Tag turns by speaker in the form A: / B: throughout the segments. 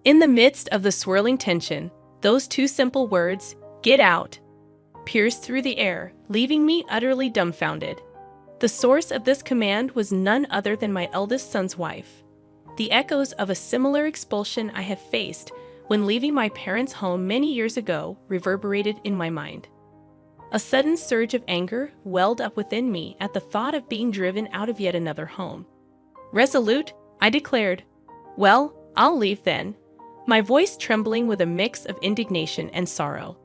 A: In the midst of the swirling tension, those two simple words, "Get out," pierced through the air, leaving me utterly dumbfounded. The source of this command was none other than my eldest son's wife. The echoes of a similar expulsion I have faced when leaving my parents' home many years ago reverberated in my mind. A sudden surge of anger welled up within me at the thought of being driven out of yet another home. Resolute, I declared, "Well, I'll leave then," my voice trembling with a mix of indignation and sorrow.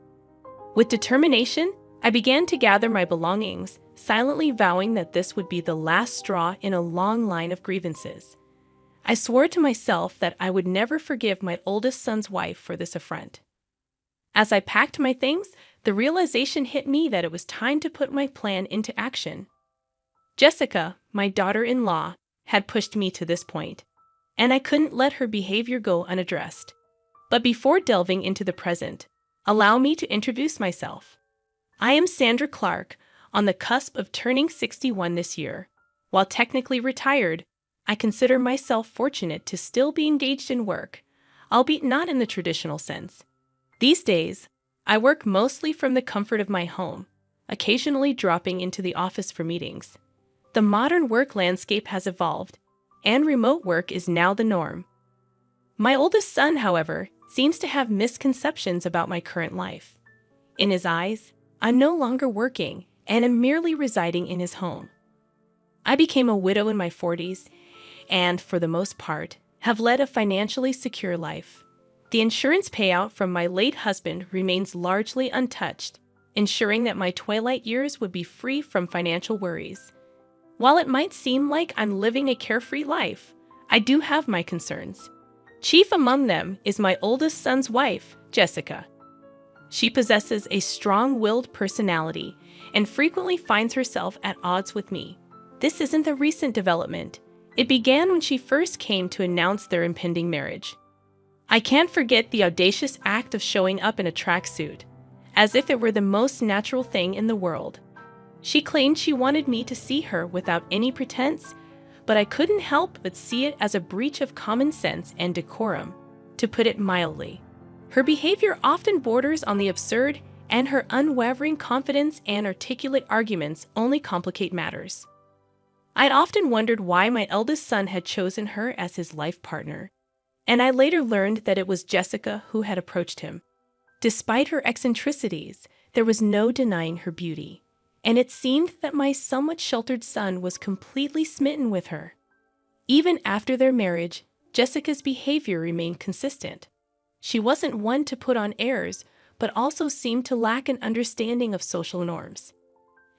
A: With determination, I began to gather my belongings, silently vowing that this would be the last straw in a long line of grievances. I swore to myself that I would never forgive my oldest son's wife for this affront. As I packed my things, the realization hit me that it was time to put my plan into action. Jessica, my daughter-in-law, had pushed me to this point, and I couldn't let her behavior go unaddressed. But before delving into the present, allow me to introduce myself. I am Sandra Clark, on the cusp of turning 61 this year. While technically retired, I consider myself fortunate to still be engaged in work, albeit not in the traditional sense. These days, I work mostly from the comfort of my home, occasionally dropping into the office for meetings. The modern work landscape has evolved, and remote work is now the norm. My oldest son, however, seems to have misconceptions about my current life. In his eyes, I'm no longer working and am merely residing in his home. I became a widow in my 40s and, for the most part, have led a financially secure life. The insurance payout from my late husband remains largely untouched, ensuring that my twilight years would be free from financial worries. While it might seem like I'm living a carefree life, I do have my concerns. Chief among them is my oldest son's wife, Jessica. She possesses a strong-willed personality and frequently finds herself at odds with me. This isn't a recent development. It began when she first came to announce their impending marriage. I can't forget the audacious act of showing up in a tracksuit, as if it were the most natural thing in the world. She claimed she wanted me to see her without any pretense, but I couldn't help but see it as a breach of common sense and decorum, to put it mildly. Her behavior often borders on the absurd, and her unwavering confidence and articulate arguments only complicate matters. I'd often wondered why my eldest son had chosen her as his life partner, and I later learned that it was Jessica who had approached him. Despite her eccentricities, there was no denying her beauty, and it seemed that my somewhat sheltered son was completely smitten with her. Even after their marriage, Jessica's behavior remained consistent. She wasn't one to put on airs, but also seemed to lack an understanding of social norms.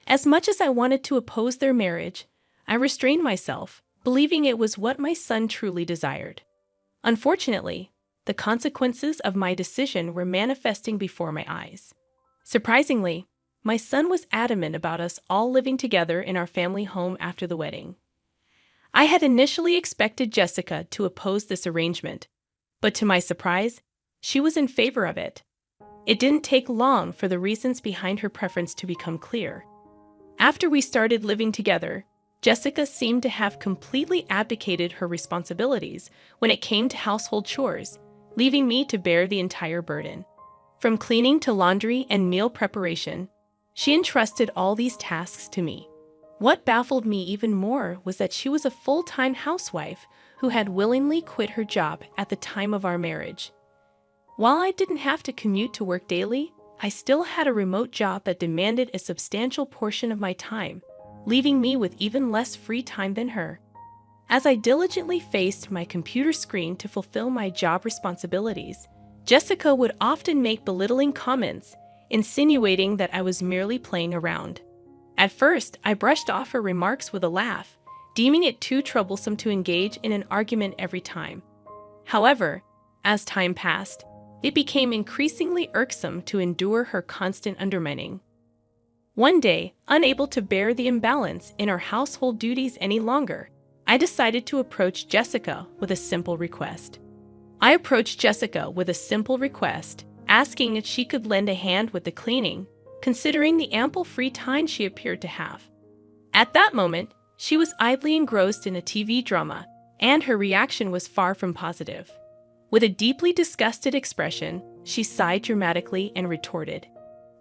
A: As much as I wanted to oppose their marriage, I restrained myself, believing it was what my son truly desired. Unfortunately, the consequences of my decision were manifesting before my eyes. Surprisingly, my son was adamant about us all living together in our family home after the wedding. I had initially expected Jessica to oppose this arrangement, but to my surprise, she was in favor of it. It didn't take long for the reasons behind her preference to become clear. After we started living together, Jessica seemed to have completely abdicated her responsibilities when it came to household chores, leaving me to bear the entire burden. From cleaning to laundry and meal preparation, she entrusted all these tasks to me. What baffled me even more was that she was a full-time housewife who had willingly quit her job at the time of our marriage. While I didn't have to commute to work daily, I still had a remote job that demanded a substantial portion of my time, leaving me with even less free time than her. As I diligently faced my computer screen to fulfill my job responsibilities, Jessica would often make belittling comments, insinuating that I was merely playing around. At first, I brushed off her remarks with a laugh, deeming it too troublesome to engage in an argument every time. However, as time passed, it became increasingly irksome to endure her constant undermining. One day, unable to bear the imbalance in our household duties any longer, I decided to approach Jessica with a simple request. Asking if she could lend a hand with the cleaning, considering the ample free time she appeared to have. At that moment, she was idly engrossed in a TV drama, and her reaction was far from positive. With a deeply disgusted expression, she sighed dramatically and retorted,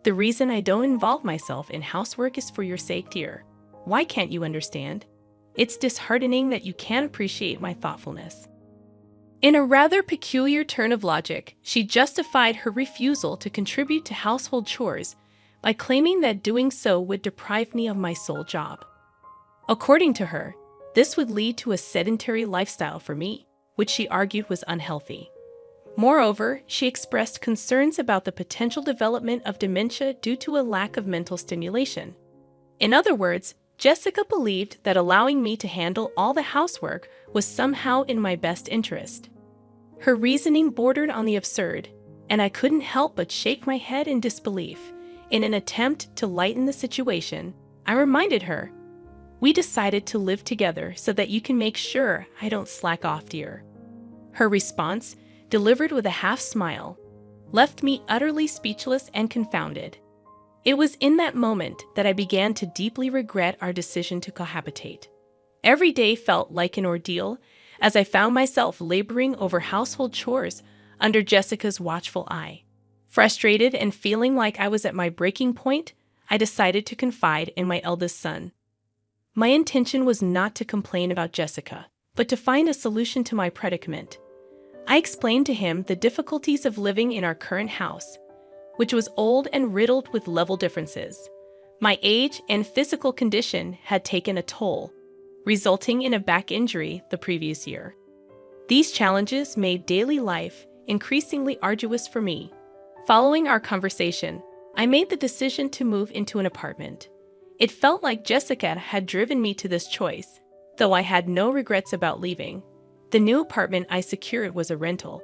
A: "The reason I don't involve myself in housework is for your sake, dear. Why can't you understand? It's disheartening that you can't appreciate my thoughtfulness." In a rather peculiar turn of logic, she justified her refusal to contribute to household chores by claiming that doing so would deprive me of my sole job. According to her, this would lead to a sedentary lifestyle for me, which she argued was unhealthy. Moreover, she expressed concerns about the potential development of dementia due to a lack of mental stimulation. In other words, Jessica believed that allowing me to handle all the housework was somehow in my best interest. Her reasoning bordered on the absurd, and I couldn't help but shake my head in disbelief. In an attempt to lighten the situation, I reminded her, "We decided to live together so that you can make sure I don't slack off, dear." Her response, delivered with a half smile, left me utterly speechless and confounded. It was in that moment that I began to deeply regret our decision to cohabitate. Every day felt like an ordeal, as I found myself laboring over household chores under Jessica's watchful eye. Frustrated and feeling like I was at my breaking point, I decided to confide in my eldest son. My intention was not to complain about Jessica, but to find a solution to my predicament. I explained to him the difficulties of living in our current house, which was old and riddled with level differences. My age and physical condition had taken a toll, resulting in a back injury the previous year. These challenges made daily life increasingly arduous for me. Following our conversation, I made the decision to move into an apartment. It felt like Jessica had driven me to this choice, though I had no regrets about leaving. The new apartment I secured was a rental,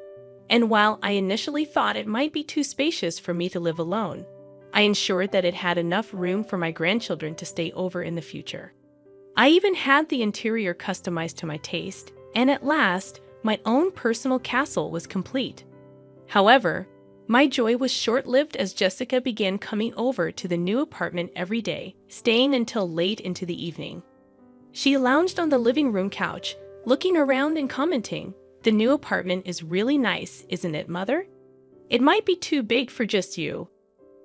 A: and while I initially thought it might be too spacious for me to live alone, I ensured that it had enough room for my grandchildren to stay over in the future. I even had the interior customized to my taste, and at last, my own personal castle was complete. However, my joy was short-lived as Jessica began coming over to the new apartment every day, staying until late into the evening. She lounged on the living room couch, looking around and commenting, "The new apartment is really nice, isn't it, Mother? It might be too big for just you.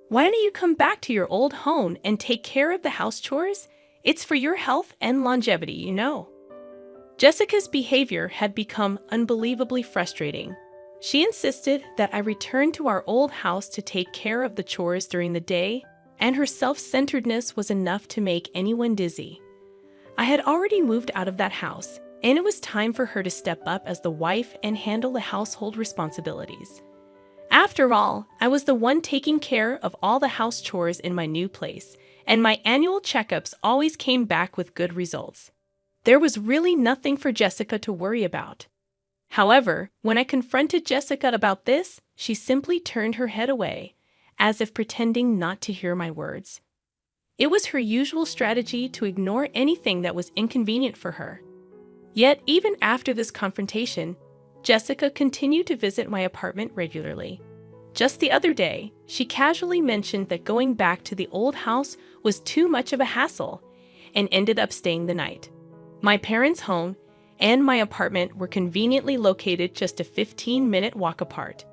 A: Why don't you come back to your old home and take care of the house chores? It's for your health and longevity, you know." Jessica's behavior had become unbelievably frustrating. She insisted that I return to our old house to take care of the chores during the day, and her self-centeredness was enough to make anyone dizzy. I had already moved out of that house, and it was time for her to step up as the wife and handle the household responsibilities. After all, I was the one taking care of all the house chores in my new place, and my annual checkups always came back with good results. There was really nothing for Jessica to worry about. However, when I confronted Jessica about this, she simply turned her head away, as if pretending not to hear my words. It was her usual strategy to ignore anything that was inconvenient for her. Yet, even after this confrontation, Jessica continued to visit my apartment regularly. Just the other day, she casually mentioned that going back to the old house was too much of a hassle, and ended up staying the night. My parents' home and my apartment were conveniently located just a 15-minute walk apart,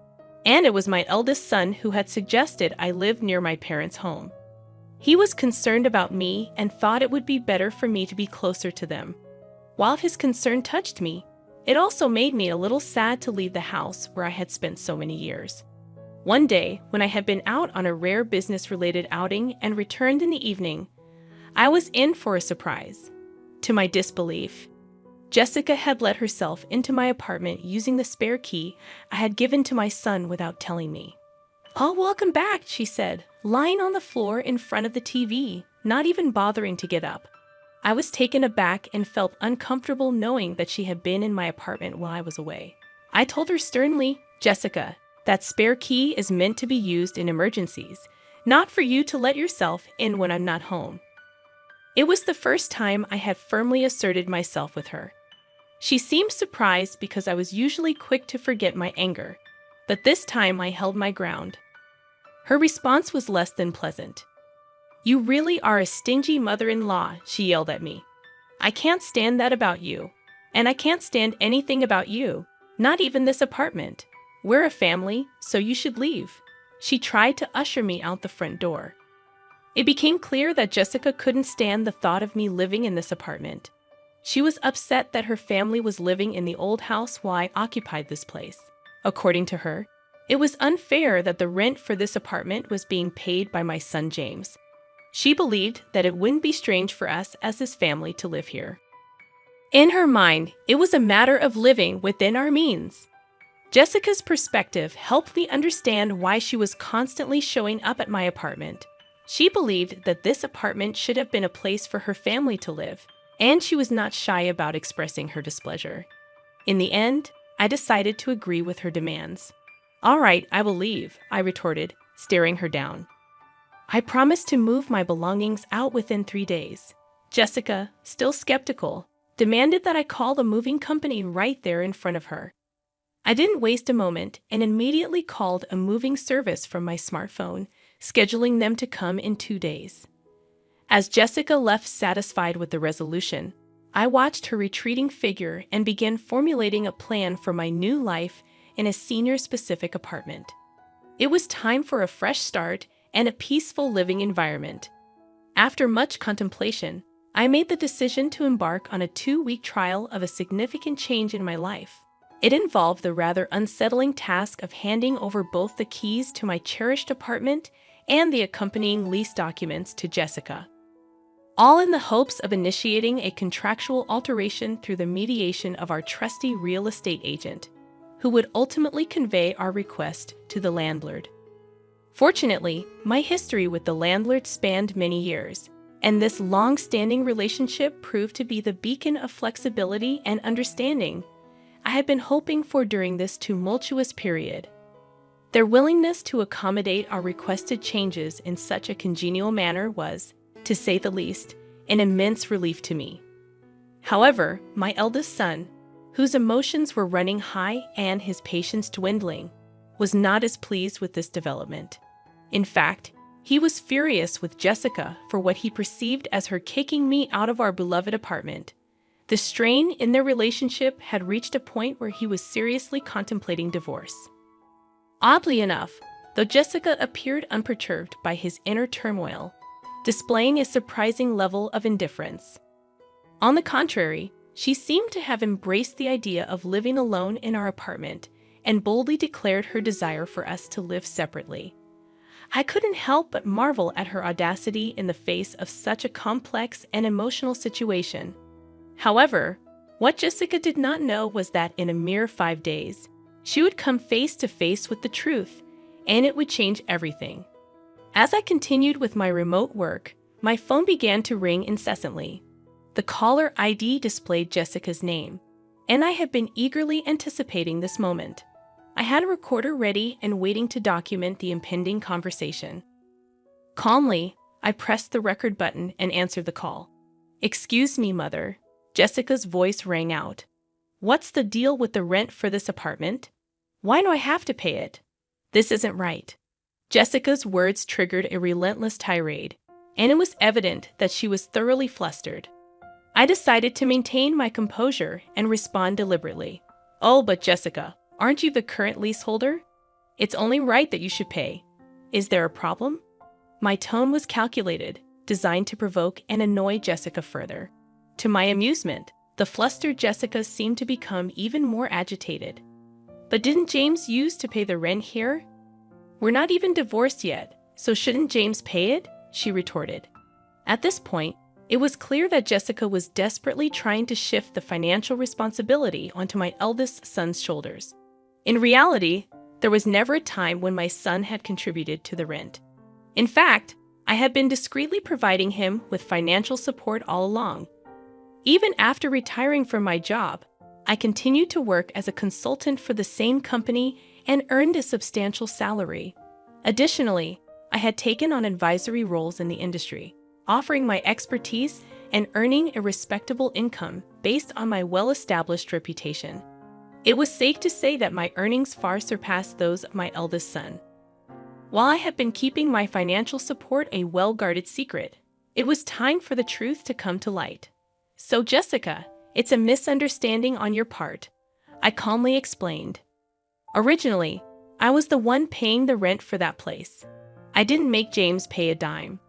A: and it was my eldest son who had suggested I live near my parents' home. He was concerned about me and thought it would be better for me to be closer to them. While his concern touched me, it also made me a little sad to leave the house where I had spent so many years. One day, when I had been out on a rare business-related outing and returned in the evening, I was in for a surprise. To my disbelief, Jessica had let herself into my apartment using the spare key I had given to my son without telling me. "Oh, welcome back," she said, lying on the floor in front of the TV, not even bothering to get up. I was taken aback and felt uncomfortable knowing that she had been in my apartment while I was away. I told her sternly, "Jessica, that spare key is meant to be used in emergencies, not for you to let yourself in when I'm not home." It was the first time I had firmly asserted myself with her. She seemed surprised because I was usually quick to forget my anger, but this time I held my ground. Her response was less than pleasant. "You really are a stingy mother-in-law," she yelled at me. "I can't stand that about you, and I can't stand anything about you. Not even this apartment. We're a family, so you should leave. She tried to usher me out the front door. It became clear that Jessica couldn't stand the thought of me living in this apartment. She was upset that her family was living in the old house while I occupied this place. According to her, it was unfair that the rent for this apartment was being paid by my son James. She believed that it wouldn't be strange for us as his family to live here. In her mind, it was a matter of living within our means. Jessica's perspective helped me understand why she was constantly showing up at my apartment. She believed that this apartment should have been a place for her family to live, and she was not shy about expressing her displeasure. In the end, I decided to agree with her demands. "All right, I will leave," I retorted, staring her down. I promised to move my belongings out within 3 days. Jessica, still skeptical, demanded that I call the moving company right there in front of her. I didn't waste a moment and immediately called a moving service from my smartphone, scheduling them to come in 2 days. As Jessica left satisfied with the resolution, I watched her retreating figure and began formulating a plan for my new life in a senior-specific apartment. It was time for a fresh start and a peaceful living environment. After much contemplation, I made the decision to embark on a 2-week trial of a significant change in my life. It involved the rather unsettling task of handing over both the keys to my cherished apartment and the accompanying lease documents to Jessica, all in the hopes of initiating a contractual alteration through the mediation of our trusty real estate agent, who would ultimately convey our request to the landlord. Fortunately, my history with the landlord spanned many years, and this long-standing relationship proved to be the beacon of flexibility and understanding I had been hoping for during this tumultuous period. Their willingness to accommodate our requested changes in such a congenial manner was, to say the least, an immense relief to me. However, my eldest son, whose emotions were running high and his patience dwindling, was not as pleased with this development. In fact, he was furious with Jessica for what he perceived as her kicking me out of our beloved apartment. The strain in their relationship had reached a point where he was seriously contemplating divorce. Oddly enough, though Jessica appeared unperturbed by his inner turmoil, displaying a surprising level of indifference. On the contrary, she seemed to have embraced the idea of living alone in our apartment and boldly declared her desire for us to live separately. I couldn't help but marvel at her audacity in the face of such a complex and emotional situation. However, what Jessica did not know was that in a mere 5 days, she would come face to face with the truth, and it would change everything. As I continued with my remote work, my phone began to ring incessantly. The caller ID displayed Jessica's name, and I had been eagerly anticipating this moment. I had a recorder ready and waiting to document the impending conversation. Calmly, I pressed the record button and answered the call. "Excuse me, Mother." Jessica's voice rang out. "What's the deal with the rent for this apartment? Why do I have to pay it? This isn't right." Jessica's words triggered a relentless tirade, and it was evident that she was thoroughly flustered. I decided to maintain my composure and respond deliberately. "Oh, but Jessica, aren't you the current leaseholder? It's only right that you should pay. Is there a problem?" My tone was calculated, designed to provoke and annoy Jessica further. To my amusement, the flustered Jessica seemed to become even more agitated. "But didn't James used to pay the rent here? We're not even divorced yet, so shouldn't James pay it?" she retorted. At this point, it was clear that Jessica was desperately trying to shift the financial responsibility onto my eldest son's shoulders. In reality, there was never a time when my son had contributed to the rent. In fact, I had been discreetly providing him with financial support all along. Even after retiring from my job, I continued to work as a consultant for the same company and earned a substantial salary. Additionally, I had taken on advisory roles in the industry, offering my expertise and earning a respectable income based on my well-established reputation. It was safe to say that my earnings far surpassed those of my eldest son. While I had been keeping my financial support a well-guarded secret, it was time for the truth to come to light. "So, Jessica, it's a misunderstanding on your part. I calmly explained. Originally, I was the one paying the rent for that place. I didn't make James pay a dime.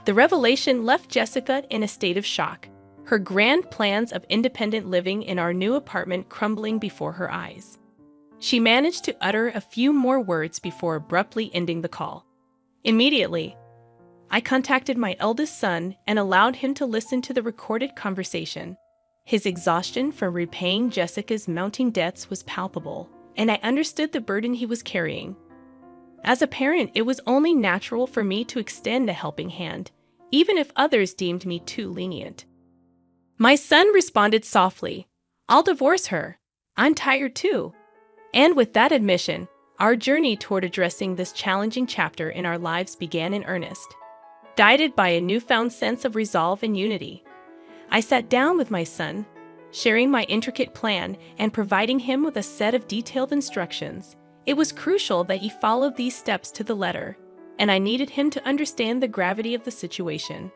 A: The revelation left Jessica in a state of shock, her grand plans of independent living in our new apartment crumbling before her eyes. She managed to utter a few more words before abruptly ending the call. Immediately, I contacted my eldest son and allowed him to listen to the recorded conversation. His exhaustion from repaying Jessica's mounting debts was palpable, and I understood the burden he was carrying. As a parent, it was only natural for me to extend a helping hand, even if others deemed me too lenient. My son responded softly, "I'll divorce her. I'm tired too." And with that admission, our journey toward addressing this challenging chapter in our lives began in earnest. Guided by a newfound sense of resolve and unity, I sat down with my son, sharing my intricate plan and providing him with a set of detailed instructions. It was crucial that he followed these steps to the letter, and I needed him to understand the gravity of the situation.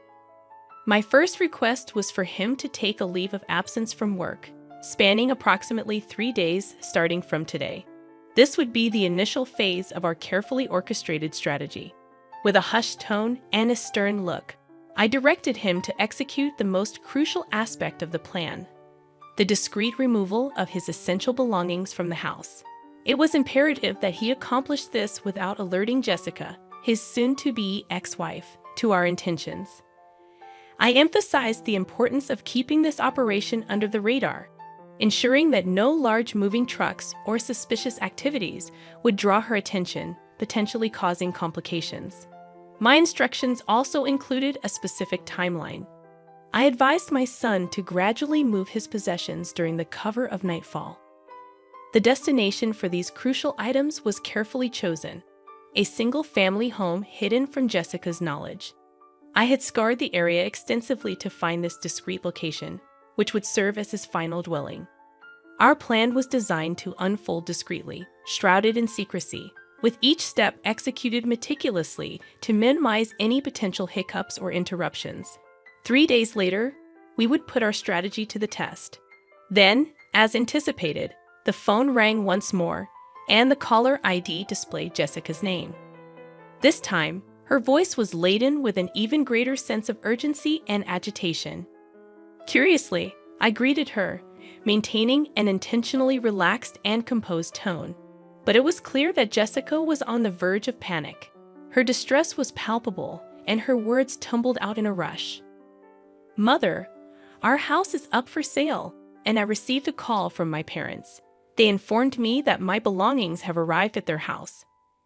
A: My first request was for him to take a leave of absence from work, spanning approximately 3 days starting from today. This would be the initial phase of our carefully orchestrated strategy. With a hushed tone and a stern look, I directed him to execute the most crucial aspect of the plan: the discreet removal of his essential belongings from the house. It was imperative that he accomplish this without alerting Jessica, his soon-to-be ex-wife, to our intentions. I emphasized the importance of keeping this operation under the radar, ensuring that no large moving trucks or suspicious activities would draw her attention, potentially causing complications. My instructions also included a specific timeline. I advised my son to gradually move his possessions during the cover of nightfall. The destination for these crucial items was carefully chosen, a single-family home hidden from Jessica's knowledge. I had scoured the area extensively to find this discreet location, which would serve as his final dwelling. Our plan was designed to unfold discreetly, shrouded in secrecy, with each step executed meticulously to minimize any potential hiccups or interruptions. 3 days later, we would put our strategy to the test. Then, as anticipated, the phone rang once more, and the caller ID displayed Jessica's name. This time, her voice was laden with an even greater sense of urgency and agitation. Curiously, I greeted her, maintaining an intentionally relaxed and composed tone. But it was clear that Jessica was on the verge of panic. Her distress was palpable, and her words tumbled out in a rush. "Mother, our house is up for sale, and I received a call from my parents. They informed me that my belongings have arrived at their house.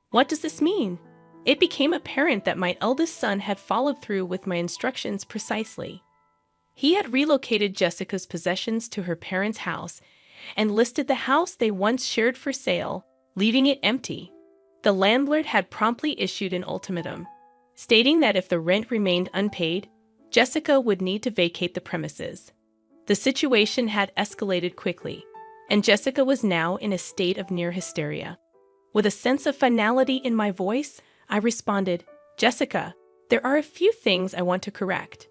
A: What does this mean?" It became apparent that my eldest son had followed through with my instructions precisely. He had relocated Jessica's possessions to her parents' house and listed the house they once shared for sale, leaving it empty. The landlord had promptly issued an ultimatum, stating that if the rent remained unpaid, Jessica would need to vacate the premises. The situation had escalated quickly, and Jessica was now in a state of near hysteria. With a sense of finality in my voice, I responded, "Jessica, there are a few things I want to correct."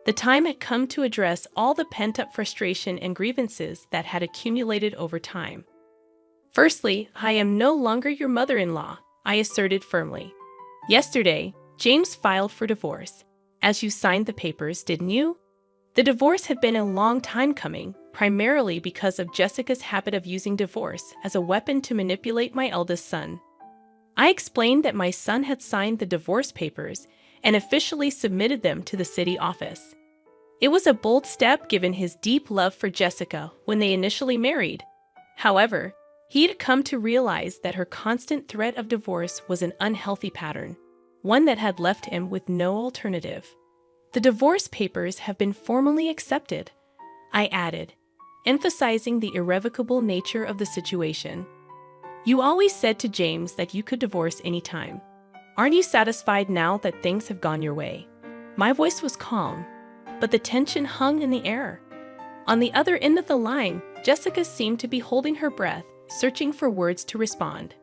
A: The time had come to address all the pent-up frustration and grievances that had accumulated over time. "Firstly, I am no longer your mother-in-law," I asserted firmly. "Yesterday, James filed for divorce. As you signed the papers, didn't you?" The divorce had been a long time coming, primarily because of Jessica's habit of using divorce as a weapon to manipulate my eldest son. I explained that my son had signed the divorce papers and officially submitted them to the city office. It was a bold step given his deep love for Jessica when they initially married. However, he had come to realize that her constant threat of divorce was an unhealthy pattern, one that had left him with no alternative. "The divorce papers have been formally accepted," I added, emphasizing the irrevocable nature of the situation. "You always said to James that you could divorce any time. Aren't you satisfied now that things have gone your way?" My voice was calm, but the tension hung in the air. On the other end of the line, Jessica seemed to be holding her breath, searching for words to respond.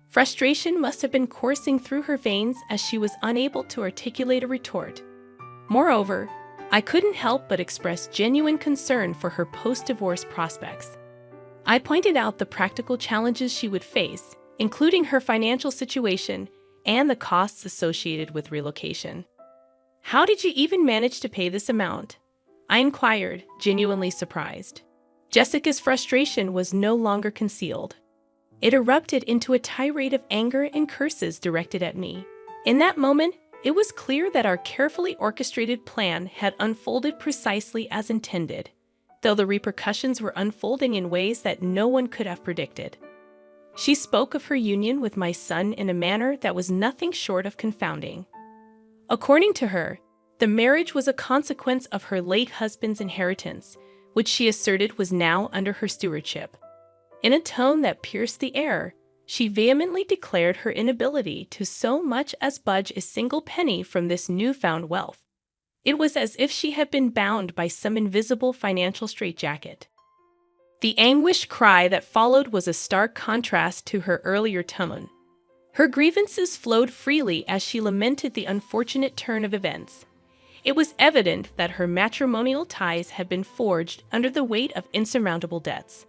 A: Frustration must have been coursing through her veins as she was unable to articulate a retort. Moreover, I couldn't help but express genuine concern for her post-divorce prospects. I pointed out the practical challenges she would face, including her financial situation and the costs associated with relocation. "How did you even manage to pay this amount?" I inquired, genuinely surprised. Jessica's frustration was no longer concealed. It erupted into a tirade of anger and curses directed at me. In that moment, it was clear that our carefully orchestrated plan had unfolded precisely as intended, though the repercussions were unfolding in ways that no one could have predicted. She spoke of her union with my son in a manner that was nothing short of confounding. According to her, the marriage was a consequence of her late husband's inheritance, which she asserted was now under her stewardship. In a tone that pierced the air, she vehemently declared her inability to so much as budge a single penny from this newfound wealth. It was as if she had been bound by some invisible financial straitjacket. The anguished cry that followed was a stark contrast to her earlier tone. Her grievances flowed freely as she lamented the unfortunate turn of events. It was evident that her matrimonial ties had been forged under the weight of insurmountable debts.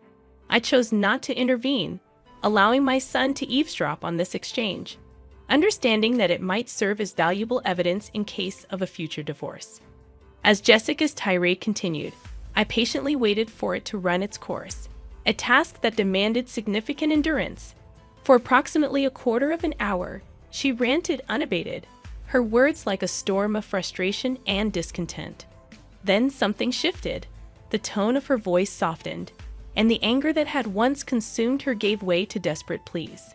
A: I chose not to intervene, allowing my son to eavesdrop on this exchange, understanding that it might serve as valuable evidence in case of a future divorce. As Jessica's tirade continued, I patiently waited for it to run its course, a task that demanded significant endurance. For approximately a quarter of an hour, she ranted unabated, her words like a storm of frustration and discontent. Then something shifted. The tone of her voice softened, and the anger that had once consumed her gave way to desperate pleas.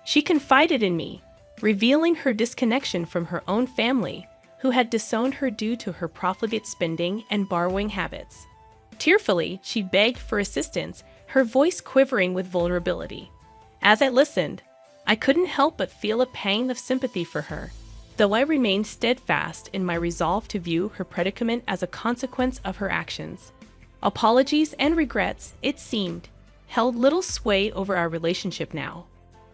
A: She confided in me, revealing her disconnection from her own family, who had disowned her due to her profligate spending and borrowing habits. Tearfully, she begged for assistance, her voice quivering with vulnerability. As I listened, I couldn't help but feel a pang of sympathy for her, though I remained steadfast in my resolve to view her predicament as a consequence of her actions. Apologies and regrets, it seemed, held little sway over our relationship now.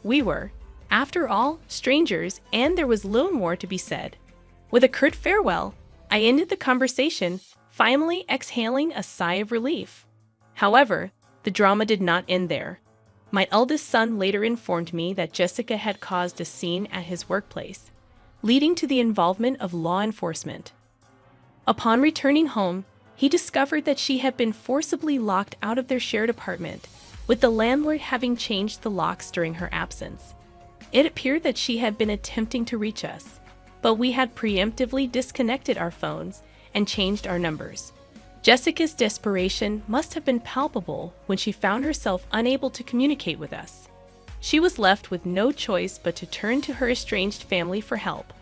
A: We were, after all, strangers, and there was little more to be said. With a curt farewell, I ended the conversation, finally exhaling a sigh of relief. However, the drama did not end there. My eldest son later informed me that Jessica had caused a scene at his workplace, leading to the involvement of law enforcement. Upon returning home, he discovered that she had been forcibly locked out of their shared apartment, with the landlord having changed the locks during her absence. It appeared that she had been attempting to reach us, but we had preemptively disconnected our phones and changed our numbers. Jessica's desperation must have been palpable when she found herself unable to communicate with us. She was left with no choice but to turn to her estranged family for help.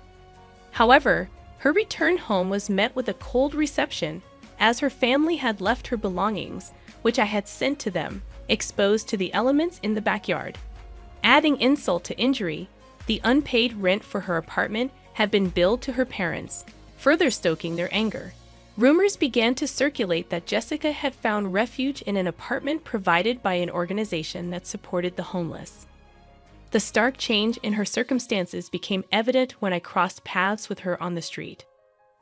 A: However, her return home was met with a cold reception, as her family had left her belongings, which I had sent to them, exposed to the elements in the backyard. Adding insult to injury, the unpaid rent for her apartment had been billed to her parents, further stoking their anger. Rumors began to circulate that Jessica had found refuge in an apartment provided by an organization that supported the homeless. The stark change in her circumstances became evident when I crossed paths with her on the street.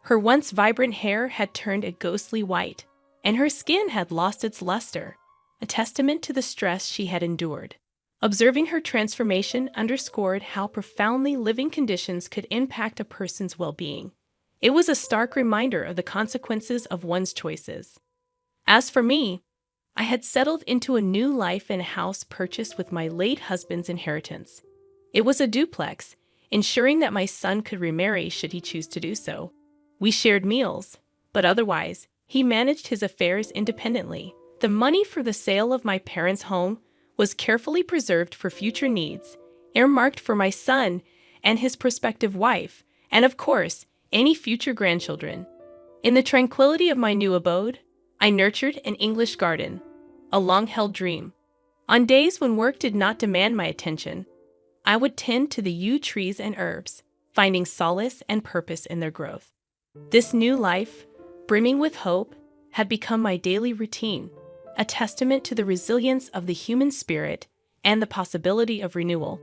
A: Her once vibrant hair had turned a ghostly white, and her skin had lost its luster, a testament to the stress she had endured. Observing her transformation underscored how profoundly living conditions could impact a person's well-being. It was a stark reminder of the consequences of one's choices. As for me, I had settled into a new life in a house purchased with my late husband's inheritance. It was a duplex, ensuring that my son could remarry should he choose to do so. We shared meals, but otherwise, he managed his affairs independently. The money for the sale of my parents' home was carefully preserved for future needs, earmarked for my son and his prospective wife, and of course, any future grandchildren. In the tranquility of my new abode, I nurtured an English garden, a long-held dream. On days when work did not demand my attention, I would tend to the yew trees and herbs, finding solace and purpose in their growth. This new life, brimming with hope, had become my daily routine, a testament to the resilience of the human spirit and the possibility of renewal.